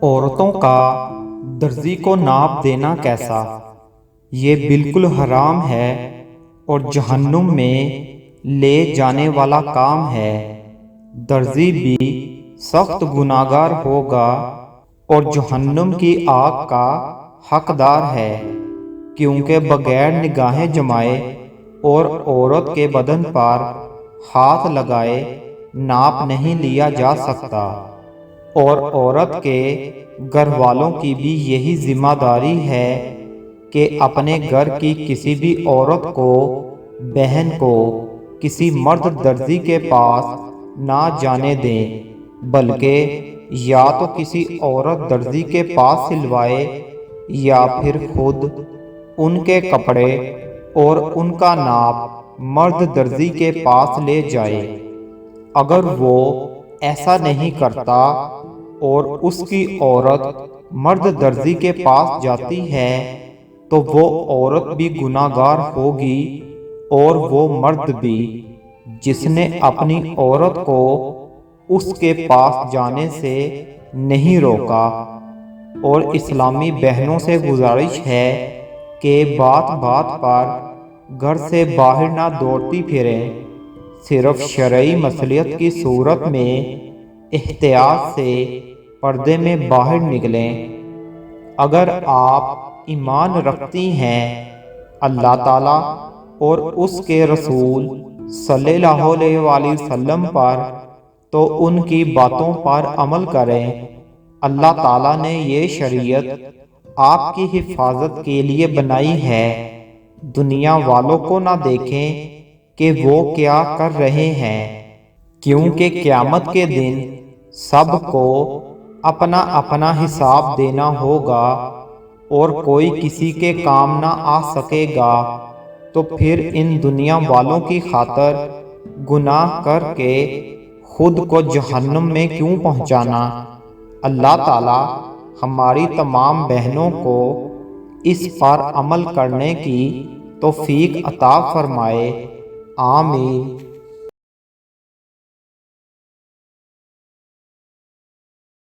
عورتوں کا درزی کو ناپ دینا کیسا؟ یہ بالکل حرام ہے اور جہنم میں لے جانے والا کام ہے۔ درزی بھی سخت گناہگار ہوگا اور جہنم کی آگ کا حقدار ہے، کیونکہ بغیر نگاہیں جمائے اور عورت کے بدن پر ہاتھ لگائے ناپ نہیں لیا جا سکتا، اور عورت کے گھر والوں کی بھی یہی ذمہ داری ہے کہ اپنے گھر کی کسی بھی عورت کو، بہن کو کسی مرد درزی کے پاس نہ جانے دیں، بلکہ یا تو کسی عورت درزی کے پاس سلوائے یا پھر خود ان کے کپڑے اور ان کا ناپ مرد درزی کے پاس لے جائے۔ اگر وہ ایسا نہیں کرتا اور اس کی عورت مرد درزی کے پاس جاتی ہے تو وہ عورت بھی گناہگار ہوگی اور وہ مرد بھی، جس نے اپنی عورت کو اس کے پاس جانے سے نہیں روکا۔ اور اسلامی بہنوں سے گزارش ہے کہ بات بات پر گھر سے باہر نہ دوڑتی پھریں، صرف شرعی مصلحت کی صورت میں احتیاط سے پردے میں باہر نکلیں۔ اگر آپ ایمان رکھتی ہیں اللہ تعالیٰ اور اس کے رسول صلی اللہ علیہ وآلہ وسلم پر، تو ان کی باتوں پر عمل کریں۔ اللہ تعالیٰ نے یہ شریعت آپ کی حفاظت کے لیے بنائی ہے۔ دنیا والوں کو نہ دیکھیں کہ وہ کیا کر رہے ہیں، کیونکہ قیامت کے دن سب کو اپنا اپنا حساب دینا ہوگا اور کوئی کسی کے کام نہ آ سکے گا۔ تو پھر ان دنیا والوں کی خاطر گناہ کر کے خود کو جہنم میں کیوں پہنچانا؟ اللہ تعالی ہماری تمام بہنوں کو اس پر عمل کرنے کی توفیق عطا فرمائے، آمین۔